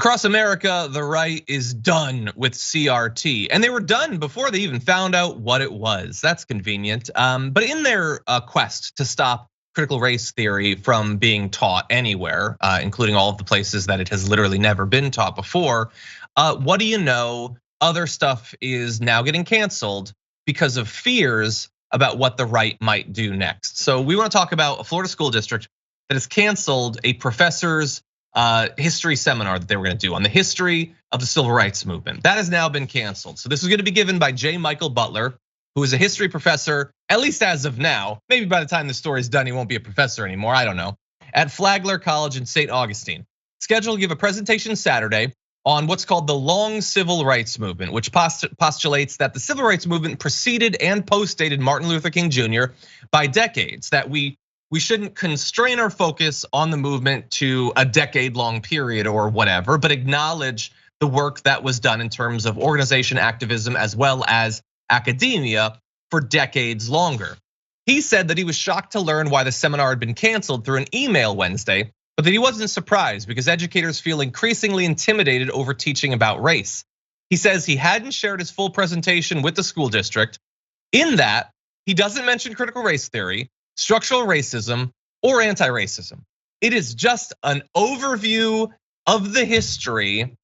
Across America, the right is done with CRT, and they were done before they even found out what it was. That's convenient. But in their quest to stop critical race theory from being taught anywhere, including all of the places that it has literally never been taught before, what do you know? Other stuff is now getting canceled because of fears about what the right might do next. So we want to talk about a Florida school district that has canceled a professor's history seminar that they were going to do on the history of the civil rights movement. That has now been canceled. So this is going to be given by J. Michael Butler, who is a history professor, at least as of now. Maybe by the time the story is done, he won't be a professor anymore, I don't know. At Flagler College in St. Augustine. Scheduled to give a presentation Saturday on what's called the long civil rights movement, which postulates that the civil rights movement preceded and postdated Martin Luther King Jr. by decades, that we shouldn't constrain our focus on the movement to a decade-long period or whatever, but acknowledge the work that was done in terms of organization activism as well as academia for decades longer. He said that he was shocked to learn why the seminar had been canceled through an email Wednesday, but that he wasn't surprised because educators feel increasingly intimidated over teaching about race. He says he hadn't shared his full presentation with the school district. In that, he doesn't mention critical race theory, structural racism, or anti-racism. It is just an overview of the history,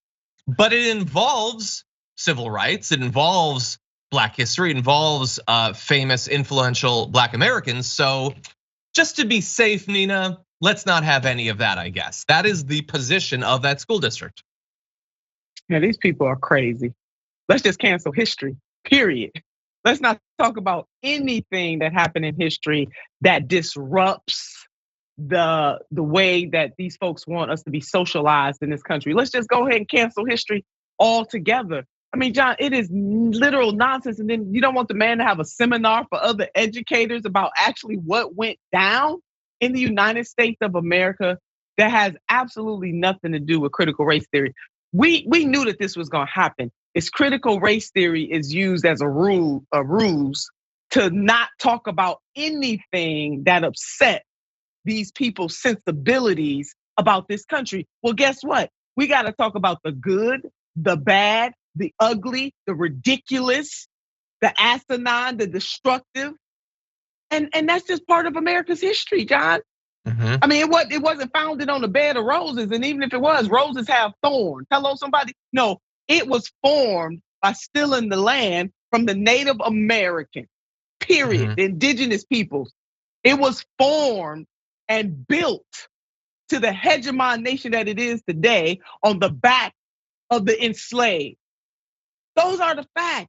but it involves civil rights, it involves Black history, it involves famous, influential Black Americans. So just to be safe, Nina, let's not have any of that, I guess. That is the position of that school district. Yeah, these people are crazy. Let's just cancel history, period. Let's not talk about anything that happened in history that disrupts the way that these folks want us to be socialized in this country. Let's just go ahead and cancel history altogether. I mean, John, it is literal nonsense. And then you don't want the man to have a seminar for other educators about actually what went down in the United States of America that has absolutely nothing to do with critical race theory. We knew that this was gonna happen. It's critical race theory is used as a ruse to not talk about anything that upset these people's sensibilities about this country. Well, guess what? We gotta talk about the good, the bad, the ugly, the ridiculous, the asinine, the destructive. And that's just part of America's history, John. Mm-hmm. I mean, it wasn't founded on a bed of roses. And even if it was, roses have thorns. Hello, somebody? No, it was formed by stealing the land from the Native American, period, the indigenous peoples. It was formed and built to the hegemon nation that it is today on the back of the enslaved. Those are the facts.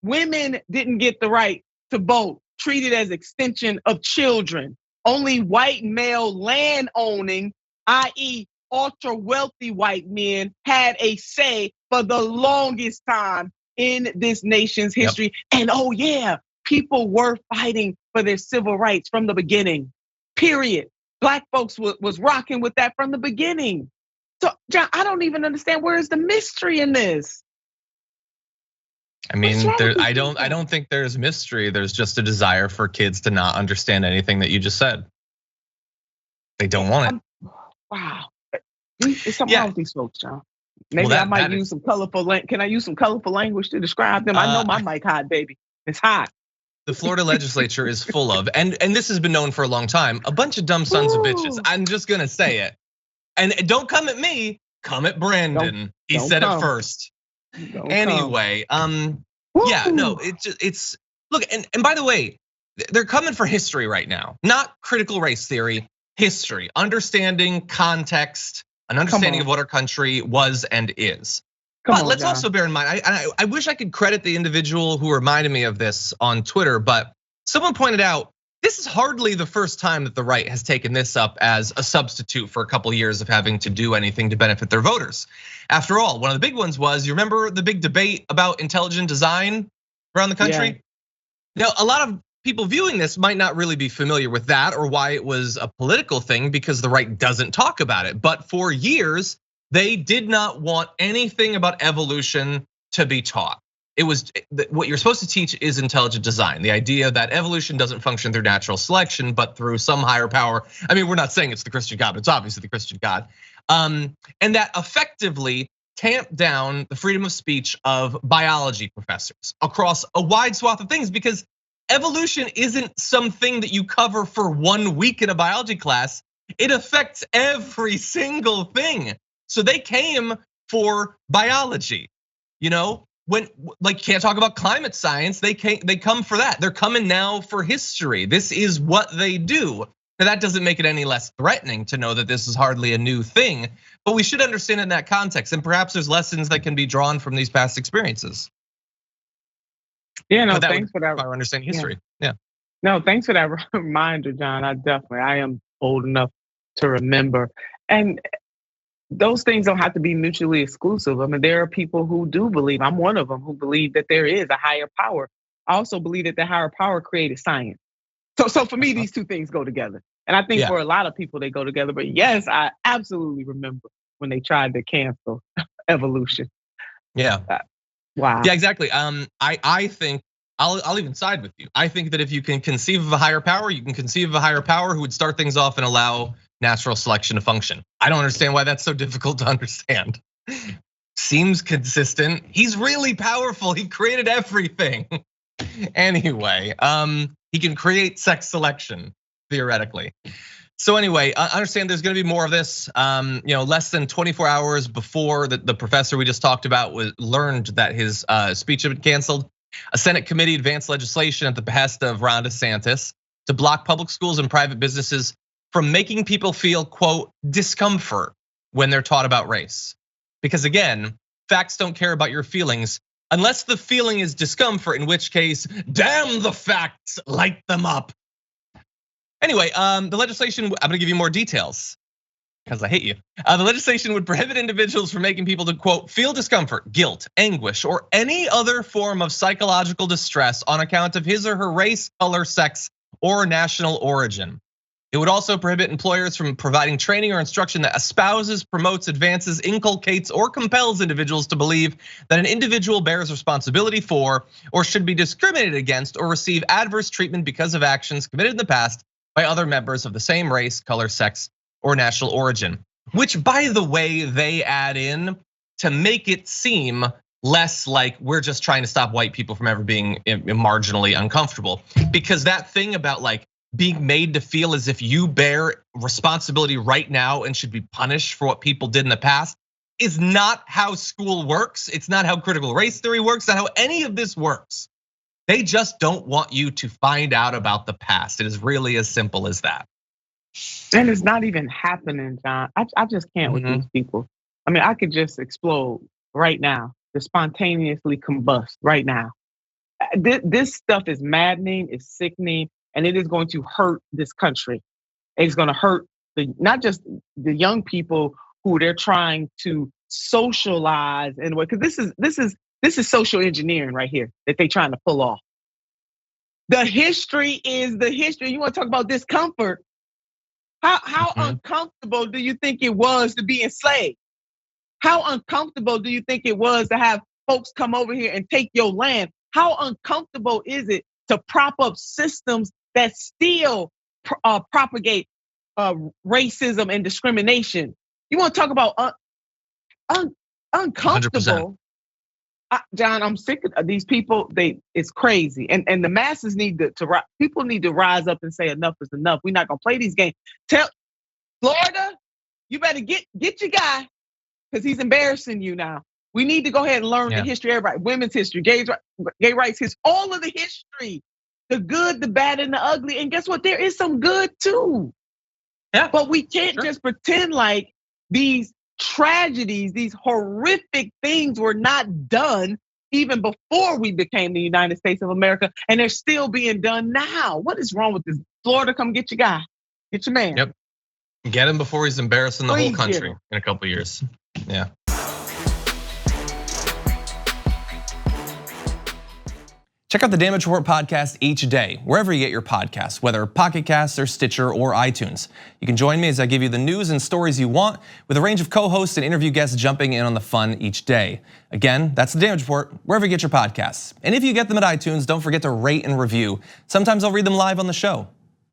Women didn't get the right to vote, treated as extension of children. Only white male land owning, i.e. ultra wealthy white men, had a say for the longest time in this nation's history. Yep. And oh yeah, people were fighting for their civil rights from the beginning, period. Black folks was rocking with that from the beginning. So John, I don't even understand, where is the mystery in this? I mean, I don't think there's mystery. There's just a desire for kids to not understand anything that you just said. They don't want it. Wow, it's something wrong with these folks, John. Maybe I might use some colorful. Can I use some colorful language to describe them? I know my mic hot, baby. It's hot. The Florida legislature is full of, and this has been known for a long time, a bunch of dumb sons of bitches. I'm just gonna say it. And don't come at me, come at Brandon. He said it first. Anyway, yeah, no, it's look, and by the way, they're coming for history right now, not critical race theory, history, understanding context, an understanding of what our country was and is. But let's also bear in mind, I wish I could credit the individual who reminded me of this on Twitter, but someone pointed out, this is hardly the first time that the right has taken this up as a substitute for a couple of years of having to do anything to benefit their voters. After all, one of the big ones was, you remember the big debate about intelligent design around the country? Yeah. Now, a lot of people viewing this might not really be familiar with that or why it was a political thing, because the right doesn't talk about it. But for years, they did not want anything about evolution to be taught. It was what you're supposed to teach is intelligent design. The idea that evolution doesn't function through natural selection, but through some higher power. I mean, we're not saying it's the Christian God, but it's obviously the Christian God. And that effectively tamped down the freedom of speech of biology professors across a wide swath of things, because evolution isn't something that you cover for 1 week in a biology class. It affects every single thing. So they came for biology, when like can't talk about climate science, they come for that. They're coming now for history. This is what they do. Now that doesn't make it any less threatening to know that this is hardly a new thing, but we should understand in that context, and perhaps there's lessons that can be drawn from these past experiences. Yeah, no, thanks for that. Our understanding history. Yeah. No, thanks for that reminder, John. I am old enough to remember. And those things don't have to be mutually exclusive. I mean, there are people who do believe, I'm one of them, who believe that there is a higher power. I also believe that the higher power created science. So for me, these two things go together. And I think for a lot of people, they go together. But yes, I absolutely remember when they tried to cancel evolution. Yeah. Wow. Yeah, exactly. I think I'll even side with you. I think that if you can conceive of a higher power, you can conceive of a higher power who would start things off and allow natural selection to function. I don't understand why that's so difficult to understand. Seems consistent. He's really powerful. He created everything. Anyway, he can create sex selection theoretically. So anyway, I understand there's gonna be more of this. Less than 24 hours before the professor we just talked about learned that his speech had been canceled, a Senate committee advanced legislation at the behest of Ron DeSantis to block public schools and private businesses from making people feel, quote, discomfort when they're taught about race. Because again, facts don't care about your feelings unless the feeling is discomfort, in which case, damn the facts, light them up. Anyway, the legislation, I'm gonna give you more details because I hate you. The legislation would prohibit individuals from making people to, quote, feel discomfort, guilt, anguish, or any other form of psychological distress on account of his or her race, color, sex, or national origin. It would also prohibit employers from providing training or instruction that espouses, promotes, advances, inculcates, or compels individuals to believe that an individual bears responsibility for, or should be discriminated against, or receive adverse treatment because of actions committed in the past by other members of the same race, color, sex, or national origin. Which, by the way, they add in to make it seem less like we're just trying to stop white people from ever being marginally uncomfortable. Because that thing about like being made to feel as if you bear responsibility right now and should be punished for what people did in the past is not how school works. It's not how critical race theory works, not how any of this works. They just don't want you to find out about the past. It is really as simple as that. And it's not even happening, John. I just can't with these people. I mean, I could just explode right now, just spontaneously combust right now. This stuff is maddening, it's sickening, and it is going to hurt this country. It's going to hurt not just the young people who they're trying to socialize in a way, because this is social engineering right here that they're trying to pull off. The history is the history. You want to talk about discomfort? How uncomfortable do you think it was to be enslaved? How uncomfortable do you think it was to have folks come over here and take your land? How uncomfortable is it to prop up systems that still propagate racism and discrimination? You want to talk about uncomfortable? 100%. John, I'm sick of these people. It's crazy, and the masses need people need to rise up and say enough is enough. We're not gonna play these games. Tell Florida, you better get your guy because he's embarrassing you now. We need to go ahead and learn the history, everybody, women's history, gay rights history, all of the history, the good, the bad, and the ugly. And guess what? There is some good too. Yeah. But we can't just pretend like these tragedies, these horrific things were not done even before we became the United States of America, and they're still being done now. What is wrong with this? Florida, come get your guy, get your man. Yep, get him before he's embarrassing the whole country in a couple years. Yeah. Check out the Damage Report podcast each day, wherever you get your podcasts, whether Pocket Casts or Stitcher or iTunes. You can join me as I give you the news and stories you want, with a range of co-hosts and interview guests jumping in on the fun each day. Again, that's the Damage Report, wherever you get your podcasts. And if you get them at iTunes, don't forget to rate and review. Sometimes I'll read them live on the show.